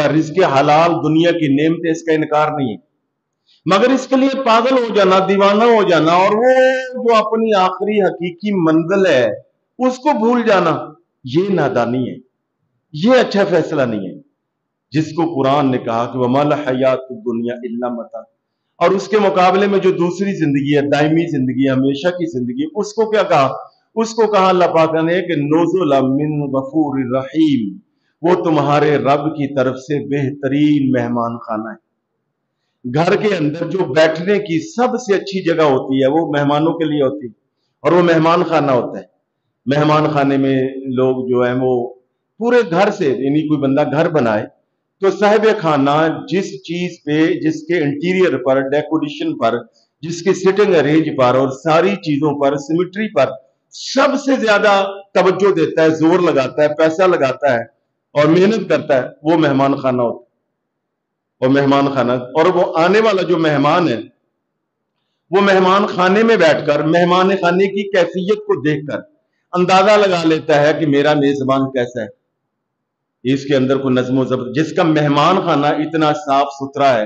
رزق حلال دنیا کی نعمت، اس کا انکار نہیں ہے، مگر اس کے لیے پاگل ہو جانا، دیوانہ ہو جانا، اور وہ جو اپنی آخری حقیقی منزل ہے اس کو بھول جانا، یہ نادانی ہے، یہ اچھا فیصلہ نہیں ہے، جس کو قرآن نے کہا کہ وَمَا الْحَيَاةُ الدُّنْيَا إِلَّا مَتَاعٌ، اور اس کے مقابلے میں جو دوسری زندگی ہے، دائمی زندگی، ہمیشہ کی زندگی، اس کو کیا کہا؟ اس کو کہا اللہ پاک نے کہ نُزُلًا مِّن غَفُورٍ رَحِيمٍ، وہ تمہارے رب کی طرف سے بہترین مہمان خانہ ہے۔ گھر کے اندر جو بیٹھنے کی سب سے اچھی جگہ ہوتی ہے وہ مہمانوں کے لیے ہوتی ہے، اور وہ مہمان خانہ ہوتا ہے۔ مہمان خانے میں لوگ جو ہیں وہ پورے گھر سے، یعنی کوئی بندہ گھر بنائے تو صاحب خانہ جس چیز پہ، جس کے انٹیریئر پر، ڈیکوریشن پر، جس کے سٹنگ ارینج پر اور ساری چیزوں پر، سیمیٹری پر سب سے زیادہ توجہ دیتا ہے، زور لگاتا ہے، پیسہ لگاتا ہے اور محنت کرتا ہے، وہ مہمان خانہ ہوتا ہے۔ اور مہمان خانہ، اور وہ آنے والا جو مہمان ہے وہ مہمان خانے میں بیٹھ کر مہمان خانے کی کیفیت کو دیکھ کر اندازہ لگا لیتا ہے کہ میرا میزبان کیسا ہے، اس کے اندر کوئی نظم و ضبط، جس کا مہمان خانہ اتنا صاف ستھرا ہے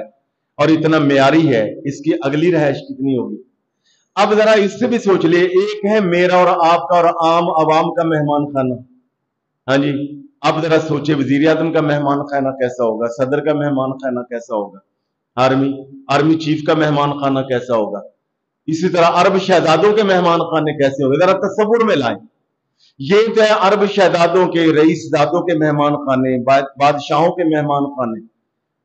اور اتنا معیاری ہے، اس کی اگلی رہائش کتنی ہوگی۔ اب ذرا اس سے بھی سوچ لے، ایک ہے میرا اور آپ کا اور عام عوام کا مہمان خانہ، ہاں جی، اب ذرا سوچے وزیر اعظم کا مہمان خانہ کیسا ہوگا، صدر کا مہمان خانہ کیسا ہوگا، آرمی چیف کا مہمان خانہ کیسا ہوگا، اسی طرح عرب شہزادوں کے مہمان خانے کیسے ہوگے، ذرا تصور میں لائیں۔ یہ تو ہے عرب شہزادوں کے، رئیس زادوں کے مہمان خانے، بادشاہوں کے مہمان خانے،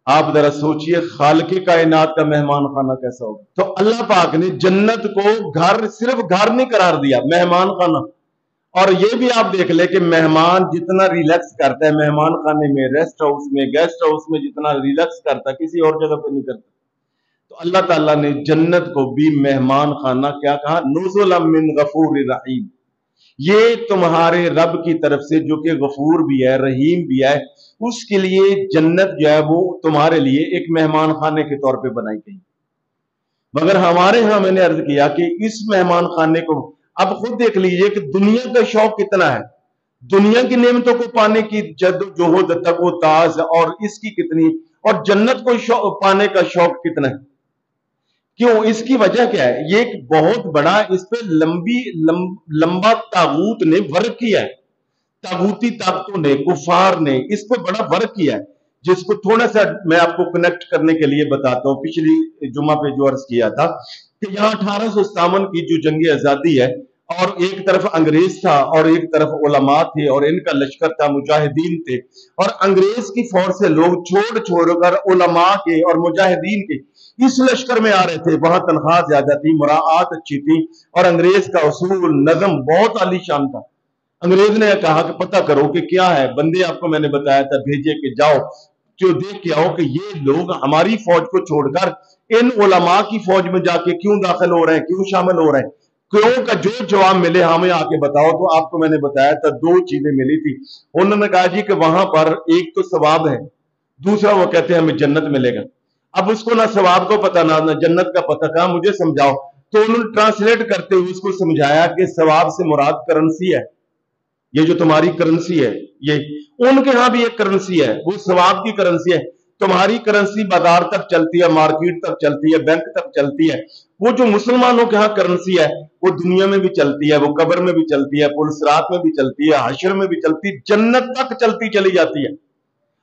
آپ ذرا سوچئے خالق کائنات کا مہمان خانہ کیسا ہوگا۔ تو اللہ پاک نے جنت کو گھر، صرف گھر نہیں قرار دیا، مہمان خانہ۔ اور یہ بھی آپ دیکھ لیں کہ مہمان جتنا ریلیکس کرتا ہے مہمان خانے میں، ریسٹ ہاؤس میں، گیسٹ ہاؤس میں جتنا ریلیکس کرتا ہے کسی اور جگہ پہ نہیں کرتا۔ تو اللہ تعالیٰ نے جنت کو بھی مہمان خانہ کیا کہا؟ نزلا من غفور رحیم، یہ تمہارے رب کی طرف سے جو کہ غفور بھی ہے، رحیم بھی ہے، اس کے لیے جنت جو ہے وہ تمہارے لیے ایک مہمان خانے کے طور پہ بنائی گئی۔ مگر ہمارے ہاں میں نے عرض کیا کہ اس مہمان خانے کو اب خود دیکھ لیجئے کہ دنیا کا شوق کتنا ہے، دنیا کی نعمتوں کو پانے کی جد و جہد تک و تاز، اور اس کی کتنی، اور جنت کو پانے کا شوق کتنا ہے۔ کیوں؟ اس کی وجہ کیا ہے؟ یہ ایک بہت بڑا، اس پہ لمبا طاغوت نے ورک کیا ہے، طاغوتی طاقتوں نے، کفار نے اس پہ بڑا ورک کیا ہے، جس کو تھوڑا سا میں آپ کو کنیکٹ کرنے کے لیے بتاتا ہوں۔ پچھلی جمعہ پہ جو عرض کیا تھا کہ یہاں 1857 کی جو جنگ آزادی ہے، اور ایک طرف انگریز تھا اور ایک طرف علماء تھے اور ان کا لشکر تھا، مجاہدین تھے، اور انگریز کی فوج سے لوگ چھوڑ کر علماء کے اور مجاہدین کے اس لشکر میں آ رہے تھے۔ وہاں تنخواہ زیادہ تھی، مراعات اچھی تھی، اور انگریز کا اصول نظم بہت عالی شان تھا۔ انگریز نے کہا کہ پتہ کرو کہ کیا ہے، بندے آپ کو میں نے بتایا تھا بھیجے کہ جاؤ جو دیکھ کے آؤ کہ یہ لوگ ہماری فوج کو چھوڑ کر ان علماء کی فوج میں جا کے کیوں داخل ہو رہے ہیں، کیوں شامل ہو رہے ہیں، کیوں کا جو جواب ملے ہمیں آ کے بتاؤ۔ تو آپ کو میں نے بتایا تھا دو چیزیں ملی تھی، انہوں نے کہا جی کہ وہاں پر ایک تو ثواب ہے، دوسرا وہ کہتے ہیں ہمیں جنت ملے گا۔ اب اس کو نہ ثواب کو پتہ نہ جنت کا پتہ، کہا مجھے سمجھاؤ۔ تو انہوں نے ٹرانسلیٹ کرتے ہوئے اس کو سمجھایا کہ ثواب سے مراد کرنسی ہے، یہ جو تمہاری کرنسی ہے، یہ ان کے ہاں بھی ایک کرنسی ہے، وہ ثواب کی کرنسی ہے۔ تمہاری کرنسی بازار تک چلتی ہے، مارکیٹ تک چلتی ہے، بینک تک چلتی ہے، وہ جو مسلمانوں کے ہاں کرنسی ہے وہ دنیا میں بھی چلتی ہے، وہ قبر میں بھی چلتی ہے، پل صراط میں بھی چلتی ہے، حشر میں بھی چلتی ہے، جنت تک چلتی چلی جاتی ہے۔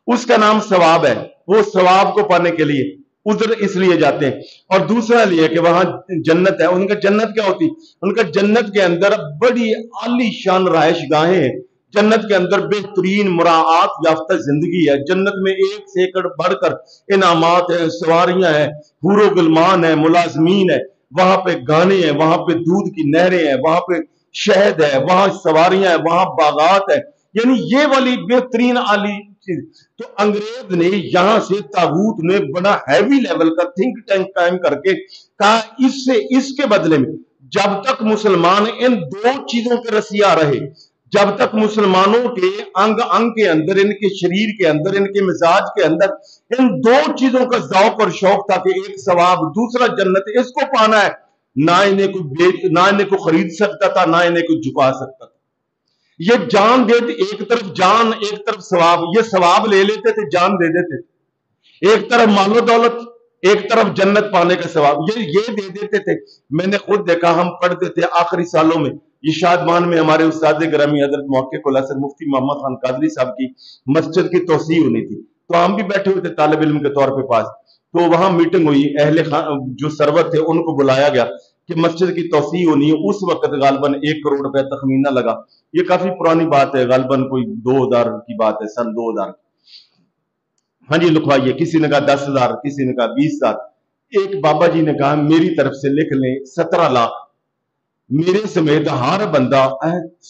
اس کا نام ثواب ہے، وہ ثواب کو پانے کے لیے ادھر اس لیے جاتے ہیں۔ اور دوسرا لیے کہ وہاں جنت ہے، ان کا جنت کیا ہوتی؟ ان کا جنت کے اندر بڑی عالی شان رہائش گاہیں ہیں، جنت کے اندر بہترین مراعات یافتہ زندگی ہے، جنت میں ایک سے ایک بڑھ کر انعامات ہیں، سواریاں ہیں، حور و غلمان ہیں، ملازمین ہیں، وہاں پہ گانے ہیں، وہاں پہ دودھ کی نہریں ہیں، وہاں پہ شہد ہے، وہاں سواریاں ہیں، وہاں باغات ہیں، یعنی یہ والی بہترین عالی چیز۔ تو انگریز نے یہاں سے، طاغوت نے بڑا ہیوی لیول کا تھنک ٹینک قائم کر کے کہا اس کے بدلے میں جب تک مسلمان ان دو چیزوں کے رسیا رہے، جب تک مسلمانوں کے انگ کے اندر، ان کے شریر کے اندر، ان کے مزاج کے اندر ان دو چیزوں کا ذوق اور شوق تھا کہ ایک ثواب دوسرا جنت، اس کو پانا ہے، نہ انہیں کو خرید سکتا تھا، نہ انہیں کو جھکا سکتا تھا۔ یہ جان دے، ایک طرف جان ایک طرف ثواب، یہ ثواب لے لیتے تھے، جان دے دیتے تھے، ایک طرف مال و دولت ایک طرف جنت پانے کا ثواب، یہ دے دیتے تھے۔ میں نے خود دیکھا، ہم پڑھتے تھے آخری سالوں میں، یہ شادمان میں ہمارے استاد گرامی حضرت محقق الحسن مفتی محمد خان قادری صاحب کی مسجد کی توسیع ہونی تھی، تو ہم بھی بیٹھے ہوئے تھے طالب علم کے طور پہ پاس، تو وہاں میٹنگ ہوئی، اہل جو سرور تھے ان کو بلایا گیا کہ مسجد کی توسیع ہونی ہے۔ اس وقت غالباً 1 کروڑ روپے تخمینہ لگا، یہ کافی پرانی بات ہے، غالباً کوئی 2000 کی بات ہے، سن 2000۔ ہاں جی لکھوائیے، کسی نے کہا 10,000، کسی نے کہا 20,000۔ ایک بابا جی نے کہا میری طرف سے لکھ لیں 17 لاکھ، میرے سمیت ہر بندہ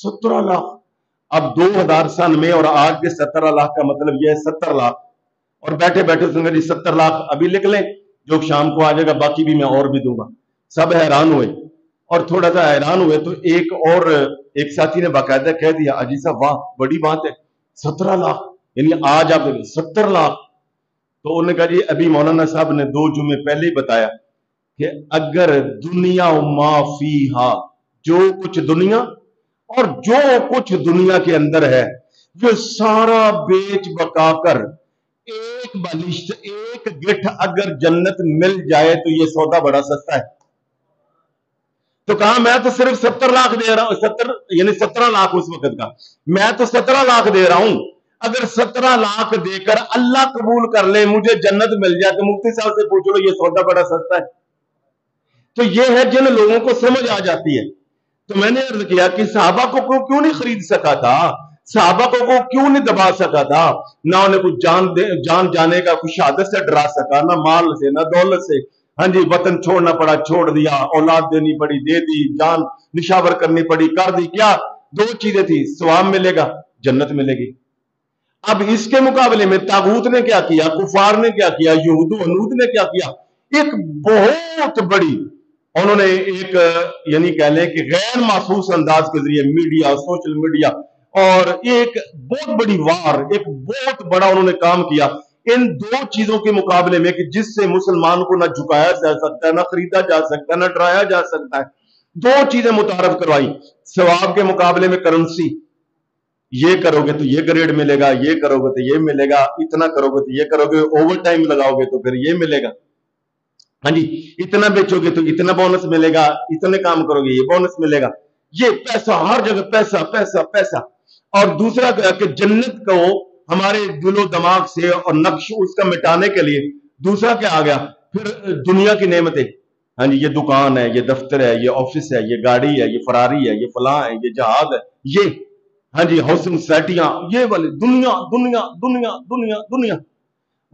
17 لاکھ۔ اب 2000 سن میں اور آج کے 17 لاکھ کا مطلب یہ ہے 70 لاکھ، اور بیٹھے بیٹھے سنگا جی 70 لاکھ ابھی لکھ لیں، جو شام کو آ جائے گا باقی بھی میں اور بھی دوں گا۔ سب حیران ہوئے، اور تھوڑا سا حیران ہوئے تو ایک ساتھی نے باقاعدہ کہہ دیا، اجی صاحب واہ بڑی بات ہے، 17 لاکھ یعنی آج آپ 70 لاکھ۔ تو انہوں نے کہا جی ابھی مولانا صاحب نے 2 جمعے پہلے ہی بتایا کہ اگر دنیا ما فیہا، جو کچھ دنیا اور جو کچھ دنیا کے اندر ہے، یہ سارا بیچ بکا کر ایک بالشت ایک گٹھ اگر جنت مل جائے تو یہ سودا بڑا سستا ہے۔ تو کہا میں تو صرف 70 لاکھ دے رہا ہوں، 70 یعنی 17 لاکھ اس وقت کا، میں تو 17 لاکھ دے رہا ہوں، اگر 17 لاکھ دے کر اللہ قبول کر لے مجھے جنت مل جائے تو مفتی صاحب سے پوچھ لو یہ سودا بڑا سستا ہے۔ تو یہ ہے جن لوگوں کو سمجھ آ جاتی ہے۔ تو میں نے عرض کیا کہ صحابہ کو کیوں نہیں خرید سکا تھا، صحابہ کو کیوں نہیں دبا سکا تھا، نہ انہیں کچھ جان جانے کا کچھ شہادت سے ڈرا سکا، نہ مال سے نہ دولت سے۔ ہاں جی وطن چھوڑنا پڑا چھوڑ دیا، اولاد دینی پڑی دے دی، جان نشاور کرنی پڑی کر دی، کیا 2 چیزیں تھی، ثواب ملے گا جنت ملے گی۔ اب اس کے مقابلے میں طاغوت نے کیا کیا، کفار نے کیا کیا، یہود و ہنود نے کیا کیا، ایک بہت بڑی انہوں نے ایک یعنی کہہ لیں کہ غیر محسوس انداز کے ذریعے میڈیا، سوشل میڈیا، اور ایک بہت بڑی وار، ایک بہت بڑا انہوں نے کام کیا ان 2 چیزوں کے مقابلے میں کہ جس سے مسلمان کو نہ جھکایا جا سکتا ہے، نہ خریدا جا سکتا ہے، نہ ڈرایا جا سکتا ہے۔ 2 چیزیں متعارف کروائی، ثواب کے مقابلے میں کرنسی، یہ کرو گے تو یہ گریڈ ملے گا، یہ کرو گے تو یہ ملے گا، اتنا کرو گے تو یہ کرو گے، اوور ٹائم لگاؤ گے تو پھر یہ ملے گا، ہاں جی اتنا بیچو گے تو اتنا بونس ملے گا، اتنے کام کرو گے یہ بونس ملے گا، یہ پیسہ ہر جگہ پیسہ پیسہ پیسہ۔ اور دوسرا کہ جنت کو ہمارے دل و دماغ سے اور نقش اس کا مٹانے کے لیے دوسرا کیا آ گیا، پھر دنیا کی نعمتیں، ہاں جی یہ دکان ہے، یہ دفتر ہے، یہ آفس ہے، یہ گاڑی ہے، یہ فراری ہے، یہ فلاں ہے، یہ جہاز ہے، یہ ہاں جی ہاؤسنگ سوسائٹیاں، یہ والے دنیا دنیا دنیا دنیا دنیا،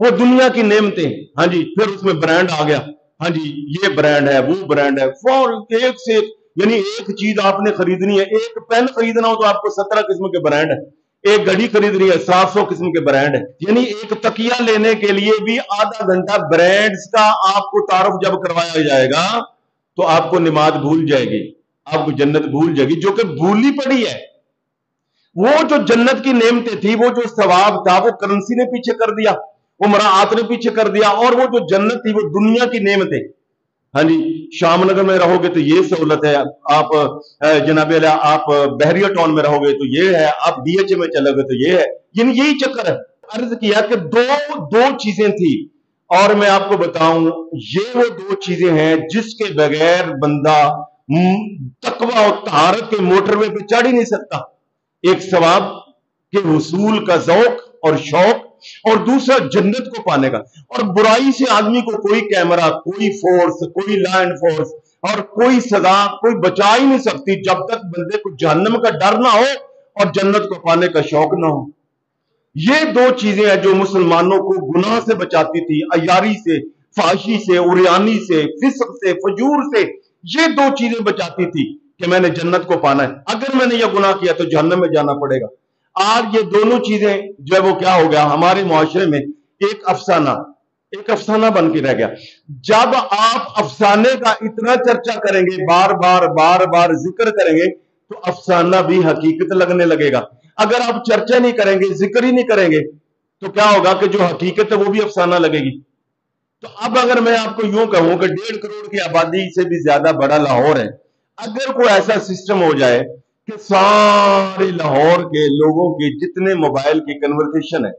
وہ دنیا کی نعمتیں، ہاں جی پھر اس میں برانڈ آ گیا، ہاں جی یہ برانڈ ہے وہ برانڈ ہے، ایک سے یعنی ایک چیز آپ نے خریدنی ہے، ایک پین خریدنا ہو تو آپ کو 17 قسم کے برانڈ ہے، ایک گھڑی خریدنی ہے 700 قسم کے برانڈ ہے، یعنی ایک تکیہ لینے کے لیے بھی آدھا گھنٹہ برانڈز کا آپ کو تعارف جب کروایا جائے گا تو آپ کو نماز بھول جائے گی، آپ کو جنت بھول جائے گی جو کہ بھولی پڑی ہے۔ وہ جو جنت کی نعمتیں تھی، وہ جو ثواب تھا، وہ کرنسی نے پیچھے کر دیا، وہ مراعات نے پیچھے کر دیا، اور وہ جو جنت تھی وہ دنیا کی نعمتیں۔ ہاں جی شام نگر میں رہو گے تو یہ سہولت ہے، آپ جناب علیہ آپ بحریہ ٹاؤن میں رہو گے تو یہ ہے، آپ ڈی ایچ اے میں چلو گے تو یہ ہے، یعنی یہی چکر ہے۔ عرض کیا کہ دو چیزیں تھی، اور میں آپ کو بتاؤں یہ وہ 2 چیزیں ہیں جس کے بغیر بندہ تقوی اور طہارت کے موٹر وے پہ چڑھ ہی نہیں سکتا۔ ایک ثواب کے حصول کا ذوق اور شوق، اور دوسرا جنت کو پانے کا۔ اور برائی سے آدمی کو کوئی کیمرہ، کوئی فورس، کوئی لینڈ فورس اور کوئی سزا کوئی بچا ہی نہیں سکتی جب تک بندے کو جہنم کا ڈر نہ ہو اور جنت کو پانے کا شوق نہ ہو۔ یہ 2 چیزیں ہیں جو مسلمانوں کو گناہ سے بچاتی تھی، عیاری سے، فحاشی سے، عریانی سے، فسق سے، فجور سے، یہ 2 چیزیں بچاتی تھی کہ میں نے جنت کو پانا ہے، اگر میں نے یہ گناہ کیا تو جہنم میں جانا پڑے گا۔ آج یہ دونوں چیزیں جو ہے وہ کیا ہو گیا ہمارے معاشرے میں، ایک افسانہ بن کے رہ گیا۔ جب آپ افسانے کا اتنا چرچا کریں گے، بار بار ذکر کریں گے تو افسانہ بھی حقیقت لگنے لگے گا۔ اگر آپ چرچا نہیں کریں گے، ذکر ہی نہیں کریں گے تو کیا ہوگا کہ جو حقیقت ہے وہ بھی افسانہ لگے گی۔ تو اب اگر میں آپ کو یوں کہوں کہ 1.5 کروڑ کی آبادی سے بھی زیادہ بڑا لاہور ہے، اگر کوئی ایسا سسٹم ہو جائے کہ سارے لاہور کے لوگوں کی جتنے موبائل کی کنورسیشن ہے،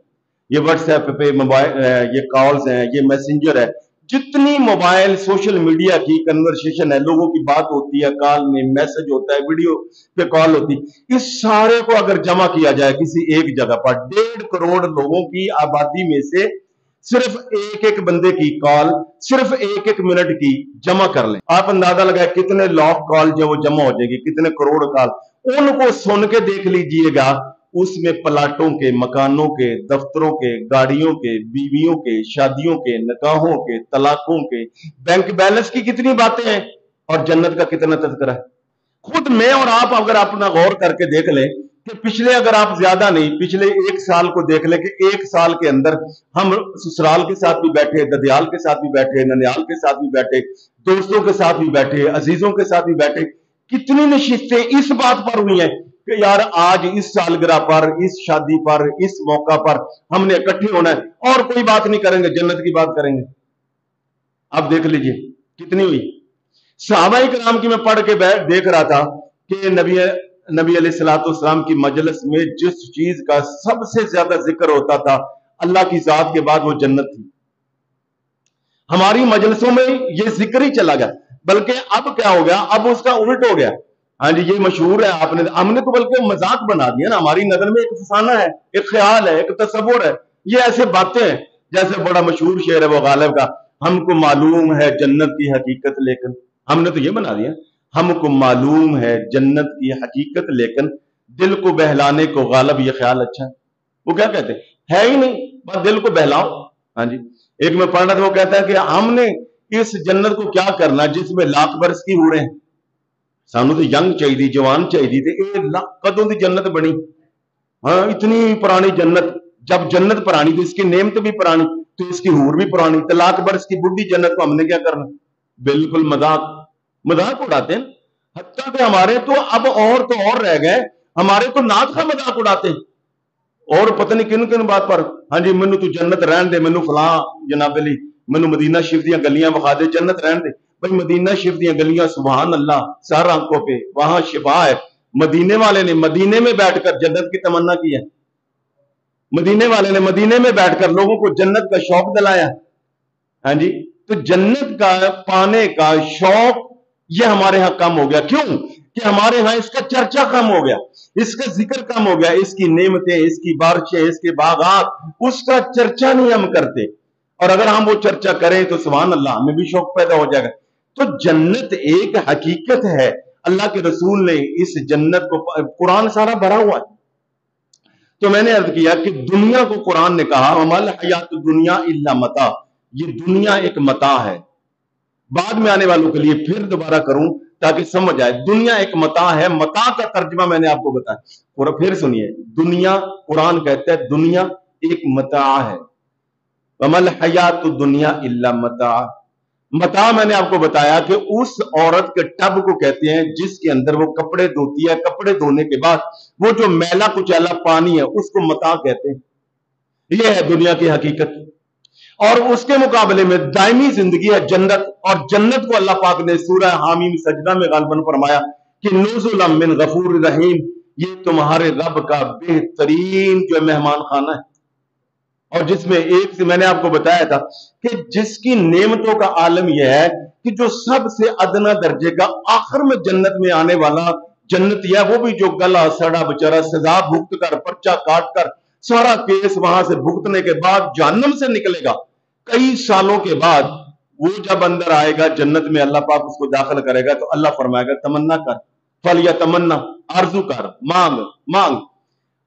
یہ واٹس ایپ پہ موبائل، یہ کالز ہیں، یہ میسنجر ہے، جتنی موبائل سوشل میڈیا کی کنورسیشن ہے، لوگوں کی بات ہوتی ہے، کال میں میسج ہوتا ہے، ویڈیو پہ کال ہوتی ہے، اس سارے کو اگر جمع کیا جائے کسی ایک جگہ پر 1.5 کروڑ لوگوں کی آبادی میں سے صرف ایک ایک بندے کی کال، صرف ایک ایک منٹ کی جمع کر لیں، آپ اندازہ لگائیں کتنے لاکھ کال جو وہ جمع ہو جائے گی، کتنے کروڑ کال، ان کو سن کے دیکھ لیجئے گا، اس میں پلاٹوں کے، مکانوں کے، دفتروں کے، گاڑیوں کے، بیویوں کے، شادیوں کے، نکاحوں کے، طلاقوں کے، بینک بیلنس کی کتنی باتیں ہیں، اور جنت کا کتنا تذکرہ ہے۔ خود میں اور آپ اگر اپنا غور کر کے دیکھ لیں کہ پچھلے، اگر آپ زیادہ نہیں، پچھلے 1 سال کو دیکھ لیں کہ 1 سال کے اندر ہم سسرال کے ساتھ بھی بیٹھے، ددیال کے ساتھ بھی بیٹھے، ننیال کے ساتھ بھی بیٹھے، دوستوں کے ساتھ بھی بیٹھے، عزیزوں کے ساتھ بھی بیٹھے، کتنی نشستیں اس بات پر ہوئی ہیں کہ یار آج اس سالگرہ پر، اس شادی پر، اس موقع پر ہم نے اکٹھے ہونا ہے، اور کوئی بات نہیں کریں گے، جنت کی بات کریں گے۔ اب دیکھ لیجئے کتنی ہوئی۔ صحابہ کرام کی میں پڑھ کے دیکھ رہا تھا کہ نبی علیہ الصلوۃ والسلام کی مجلس میں جس چیز کا سب سے زیادہ ذکر ہوتا تھا اللہ کی ذات کے بعد وہ جنت تھی۔ ہماری مجلسوں میں یہ ذکر ہی چلا گیا، بلکہ اب کیا ہو گیا، اب اس کا الٹ ہو گیا۔ ہاں جی، یہ مشہور ہے، ہم نے تو بلکہ مذاق بنا دیا نا، ہماری نظر میں ایک فسانہ ہے، ایک خیال ہے، ایک تصور ہے، یہ ایسے باتیں ہیں جیسے بڑا مشہور شعر ہے وہ غالب کا، ہم کو معلوم ہے جنت کی حقیقت لیکن، ہم نے تو یہ بنا دیا، ہم کو معلوم ہے جنت کی حقیقت لیکن دل کو بہلانے کو غالب یہ خیال اچھا ہے۔ وہ کیا کہتے ہیں، ہے ہی نہیں، بس دل کو بہلاؤ۔ ہاں جی، ایک میں پڑھ رہا تھا، وہ کہتا ہے کہ ہم نے اس جنت کو کیا کرنا جس میں لاکھ برس کی ہوڑیں، سانو تو ینگ چاہیے، جوان چاہیے، کدوں دی جنت بنی، ہاں اتنی پرانی جنت، جب جنت پرانی تو اس کی نعمت بھی پرانی، تو اس کی حور بھی پرانی، تو لاکھ برس کی بڈھی جنت کو ہم نے کیا کرنا، بالکل مذاق اڑاتے ہیں۔ حتیٰ کہ ہمارے تو اب اور رہ گئے، ہمارے تو نعت کا مذاق اڑاتے ہیں، اور پتہ نہیں کن کن بات پر، ہاں جی مینوں تو جنت رہن دے، مینوں فلاں جناب علی مینوں مدینہ شریف دیاں گلیاں بخا دے، جنت رہن دے۔ بھائی مدینہ شریف دیاں گلیاں سبحان اللہ سر آنکھوں پہ، وہاں شفا ہے، مدینے والے نے مدینے میں بیٹھ کر جنت کی تمنا کی ہے، مدینے والے نے مدینے میں بیٹھ کر لوگوں کو جنت کا شوق دلایا۔ ہاں جی، تو جنت کا پانے کا شوق یہ ہمارے ہاں کم ہو گیا، کیوں کہ ہمارے ہاں اس کا چرچا کم ہو گیا، اس کا ذکر کم ہو گیا، اس کی نعمتیں، اس کی بارشیں، اس کے باغات، اس کا چرچا نہیں ہم کرتے، اور اگر ہم وہ چرچا کریں تو سبحان اللہ ہمیں بھی شوق پیدا ہو جائے گا۔ تو جنت ایک حقیقت ہے، اللہ کے رسول نے اس جنت کو، قرآن سارا بھرا ہوا ہے۔ تو میں نے عرض کیا کہ دنیا کو قرآن نے کہا وَمَا الْحَيَاةُ الدُّنْيَا إِلَّا مَتَاع، یہ دنیا ایک متاع ہے۔ بعد میں آنے والوں کے لیے پھر دوبارہ کروں تاکہ سمجھ آئے، دنیا ایک متاع ہے، متاع کا ترجمہ میں نے آپ کو بتایا، اور پھر سنیے، دنیا، قرآن کہتا ہے دنیا ایک متاع ہے، وَمَا الْحَيَاةُ الدُّنْيَا إِلَّا مَتَاع۔ متاع میں نے آپ کو بتایا کہ اس عورت کے ٹب کو کہتے ہیں جس کے اندر وہ کپڑے دھوتی ہے، کپڑے دھونے کے بعد وہ جو میلا کچیلا پانی ہے اس کو متاع کہتے ہیں۔ یہ ہے دنیا کی حقیقت، اور اس کے مقابلے میں دائمی زندگی ہے جنت، اور جنت کو اللہ پاک نے سورہ حامیم سجدہ میں غالباً فرمایا کہ نزلا من غفور رحیم، یہ تمہارے رب کا بہترین جو مہمان خانہ ہے، اور جس میں ایک سے میں نے آپ کو بتایا تھا کہ جس کی نعمتوں کا عالم یہ ہے کہ جو سب سے ادنا درجے کا آخر میں جنت میں آنے والا جنتی ہے، وہ بھی جو گلا سڑا بچارا سزا بھگت کر، پرچہ کاٹ کر، سارا کیس وہاں سے بھگتنے کے بعد جہنم سے نکلے گا کئی سالوں کے بعد، وہ جب اندر آئے گا جنت میں، اللہ پاک اس کو داخل کرے گا تو اللہ فرمائے گا تمنا کر، فَلْيَتَمَنَّ تمنا، آرزو کر، مانگ،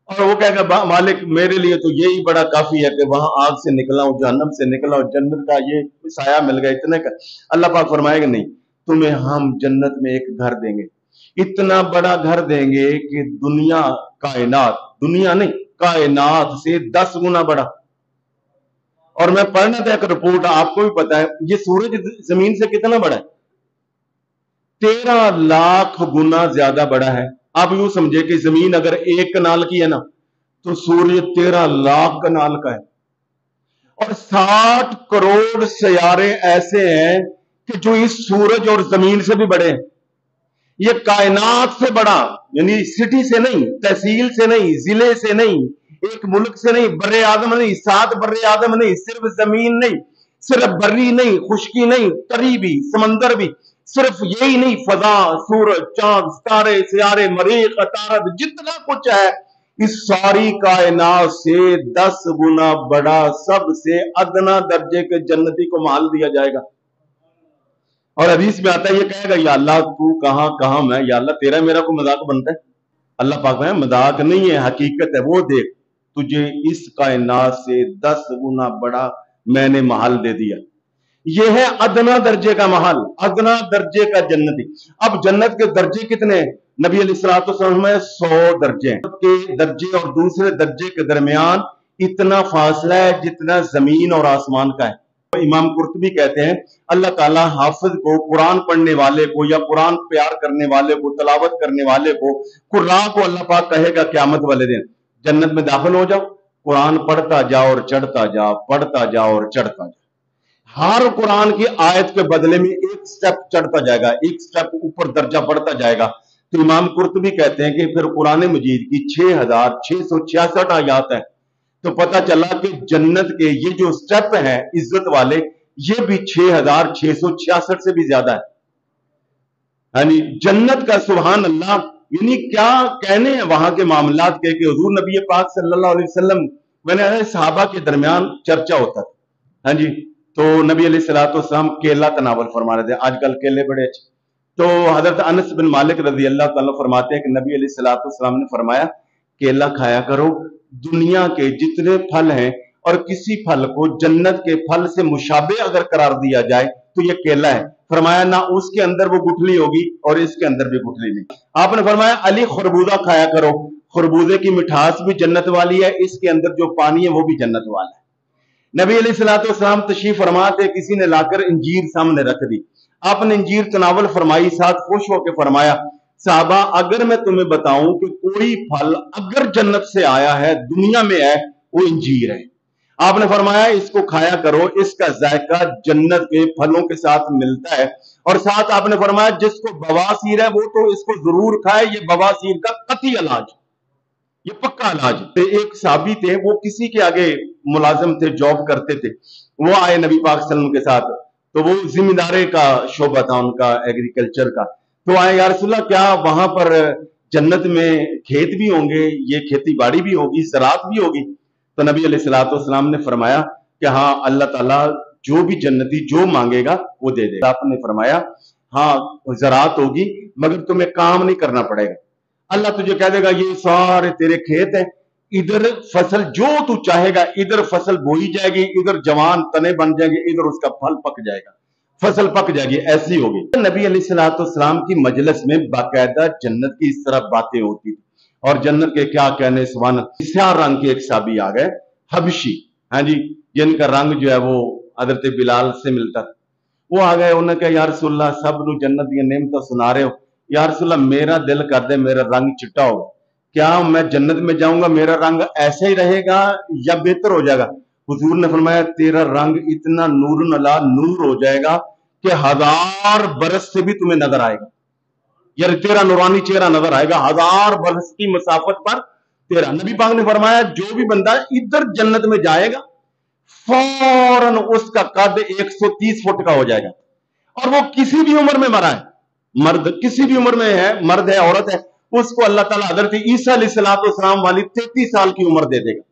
اور وہ کہے گا مالک میرے لیے تو یہی بڑا کافی ہے کہ وہاں آگ سے نکلا ہوں، جہنم سے نکلا ہوں، جنت کا یہ سایہ مل گیا، اتنے کا۔ اللہ پاک فرمائے گا نہیں، تمہیں ہم جنت میں ایک گھر دیں گے، اتنا بڑا گھر دیں گے کہ دنیا، کائنات، دنیا نہیں کائنات سے 10 گنا بڑا۔ اور میں پڑھنا تھا ایک رپورٹ، آپ کو بھی پتا ہے یہ سورج زمین سے کتنا بڑا ہے، 13 لاکھ گنا زیادہ بڑا ہے۔ آپ یوں سمجھے کہ زمین اگر 1 کنال کی ہے نا تو سورج 13 لاکھ کنال کا ہے، اور 60 کروڑ سیارے ایسے ہیں کہ جو اس سورج اور زمین سے بھی بڑے ہیں۔ یہ کائنات سے بڑا، یعنی سٹی سے نہیں، تحصیل سے نہیں، ضلع سے نہیں، ایک ملک سے نہیں، بر اعظم نہیں، 7 بر اعظم نہیں، صرف زمین نہیں، صرف بری نہیں، خشکی نہیں، تری بھی، سمندر بھی، صرف یہی نہیں، فضا، سورج، چاند، ستارے، سیارے، مریخ، عطارد، جتنا کچھ ہے اس ساری کائنات سے 10 گنا بڑا سب سے ادنا درجے کے جنتی کو محل دیا جائے گا۔ اور حدیث میں آتا ہے، یہ کہے گا یا اللہ تو کہاں کہاں میں، یا اللہ تیرا میرا کو مذاق بنتا ہے؟ اللہ پاک میں مذاق نہیں ہے، حقیقت ہے، وہ دیکھ تجھے اس کائنات سے 10 گنا بڑا میں نے محل دے دیا۔ یہ ہے ادنا درجے کا محل، ادنا درجے کا جنتی۔ اب جنت کے درجے کتنے ہیں؟ نبی علیہ الصلوۃ والسلام میں 100 درجے ہیں۔ کے درجے اور دوسرے درجے کے درمیان اتنا فاصلہ ہے جتنا زمین اور آسمان کا ہے۔ امام قرطبی کہتے ہیں اللہ تعالیٰ حافظ کو، قرآن پڑھنے والے کو یا قرآن پیار کرنے والے کو، تلاوت کرنے والے کو، قراء کو اللہ پاک کہے گا قیامت والے دن جنت میں داخل ہو جاؤ، قرآن پڑھتا جاؤ اور چڑھتا جاؤ، پڑھتا جاؤ اور چڑھتا جاؤ۔ ہر قرآن کی آیت کے بدلے میں ایک سٹیپ چڑھتا جائے گا، ایک سٹیپ اوپر درجہ بڑھتا جائے گا۔ تو امام قرطبی کہتے ہیں کہ پھر قرآن مجید کی 6666 آیات ہیں، تو پتہ چلا کہ جنت کے یہ جو سٹیپ ہیں عزت والے، یہ بھی 6666 سے بھی زیادہ ہے۔ یعنی جنت کا سبحان اللہ، یعنی کیا کہنے ہیں وہاں کے معاملات کے کہ حضور نبی پاک صلی اللہ علیہ وسلم، میں نے صحابہ کے درمیان چرچا ہوتا تھا، ہاں جی، تو نبی علیہ الصلوۃ والسلام کیلا تناول فرما رہے تھے، آج کل کیلے بڑے اچھے، تو حضرت انس بن مالک رضی اللہ تعالیٰ فرماتے ہیں کہ نبی علیہ الصلوۃ والسلام نے فرمایا کیلا کھایا کرو، دنیا کے جتنے پھل ہیں اور کسی پھل کو جنت کے پھل سے مشابہ اگر قرار دیا جائے تو یہ کیلا ہے۔ فرمایا نہ اس کے اندر وہ گٹھلی ہوگی اور اس کے اندر بھی گٹھلی نہیں۔ آپ نے فرمایا علی خربوزہ کھایا کرو، خربوزے کی مٹھاس بھی جنت والی ہے، اس کے اندر جو پانی ہے وہ بھی جنت والا ہے۔ نبی علیہ الصلوۃ والسلام تشریف فرما تھے، کسی نے لا کر انجیر سامنے رکھ دی، آپ نے انجیر تناول فرمائی، ساتھ خوش ہو کے فرمایا صحابہ اگر میں تمہیں بتاؤں کہ کوئی پھل اگر جنت سے آیا ہے، دنیا میں ہے، وہ انجیر ہے۔ آپ نے فرمایا اس کو کھایا کرو، اس کا ذائقہ جنت کے پھلوں کے ساتھ ملتا ہے، اور ساتھ آپ نے فرمایا جس کو بواسیر ہے وہ تو اس کو ضرور کھائے، یہ بواسیر کا قطعی علاج، یہ پکا علاج۔ ایک صحابی تھے، وہ کسی کے آگے ملازم تھے، جاب کرتے تھے، وہ آئے نبی پاک صلی اللہ علیہ وسلم کے ساتھ، تو وہ ذمہ داری کا شعبہ تھا ان کا، ایگریکلچر کا، تو آئے یا رسول اللہ کیا وہاں پر جنت میں کھیت بھی ہوں گے، یہ کھیتی باڑی بھی ہوگی، زراعت بھی ہوگی؟ تو نبی علیہ الصلوۃ والسلام نے فرمایا کہ ہاں اللہ تعالیٰ جو بھی جنتی جو مانگے گا وہ دے دے گا۔ آپ نے فرمایا ہاں زراعت ہوگی مگر تمہیں کام نہیں کرنا پڑے گا، اللہ تجھے کہہ دے گا یہ سارے تیرے کھیت ہیں، ادھر فصل جو تو چاہے گا، ادھر فصل بوئی جائے گی، ادھر جوان تنے بن جائیں گے، ادھر اس کا پھل پک جائے گا، فصل پک جائے گی، ایسی ہوگی۔ نبی علیہ الصلوۃ والسلام کی مجلس میں باقاعدہ جنت کی اس طرح باتیں ہوتی تھی، اور جنت کے کیا کہنے، سبحان اللہ۔ سیاہ رنگ کے ایک صحابی آ گئے، حبشی، ہاں جی، جن کا رنگ جو ہے وہ حضرت بلال سے ملتا تھا، وہ آ گئے، انہوں نے کہا یا رسول اللہ سب نو جنت کی نعمتیں سنا رہے ہو، یا رسول اللہ میرا دل کر دے میرا رنگ چٹا ہو، کیا میں جنت میں جاؤں گا میرا رنگ ایسے ہی رہے گا یا بہتر ہو جائے گا؟ حضور نے فرمایا تیرا رنگ اتنا نور علی نور ہو جائے گا کہ 1000 برس سے بھی تمہیں نظر آئے گا، یعنی تیرا نورانی چہرہ نظر آئے گا 1000 برس کی مسافت پر تیرا۔ نبی پاک نے فرمایا جو بھی بندہ ادھر جنت میں جائے گا فوراً اس کا قد 130 فٹ کا ہو جائے گا، اور وہ کسی بھی عمر میں مرا ہے، مرد کسی بھی عمر میں ہے، مرد ہے عورت ہے، اس کو اللہ تعالیٰ حضرت عیسیٰ علیہ السلام والی 33 سال کی عمر دے دے گا،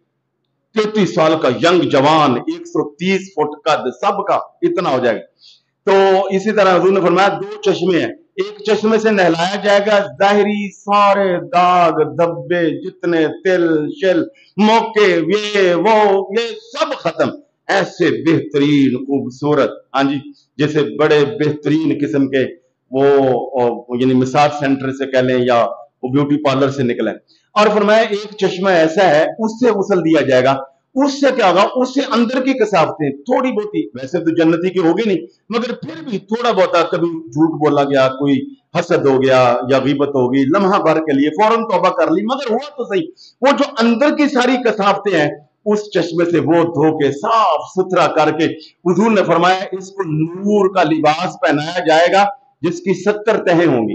33 سال کا ینگ جوان، 130 فٹ قد، سب کا اتنا ہو جائے گا۔ تو اسی طرح حضور نے فرمایا 2 چشمے ہیں، ایک چشمے سے نہلایا جائے گا، ظاہری سارے داغ دبے جتنے تل شل موقع یہ سب ختم، ایسے بہترین خوبصورت، ہاں جی، جیسے بڑے بہترین قسم کے وہ یعنی مساج سینٹر سے کہہ لیں یا وہ بیوٹی پارلر سے نکلے، اور فرمایا ایک چشمہ ایسا ہے اس سے غسل دیا جائے گا، اس سے کیا ہوگا، اس سے اندر کی کثافتیں تھوڑی بہت ہی، ویسے تو جنتی کی ہوگی نہیں مگر پھر بھی تھوڑا بہت، کبھی جھوٹ بولا گیا، کوئی حسد ہو گیا یا غیبت ہوگی، لمحہ بھر کے لیے فوراً توبہ کر لی مگر ہوا تو صحیح، وہ جو اندر کی ساری کثافتیں ہیں اس چشمے سے وہ دھو کے صاف ستھرا کر کے حضور نے فرمایا اس کو نور کا لباس پہنایا جائے گا جس کی 70 تہیں ہوں گی،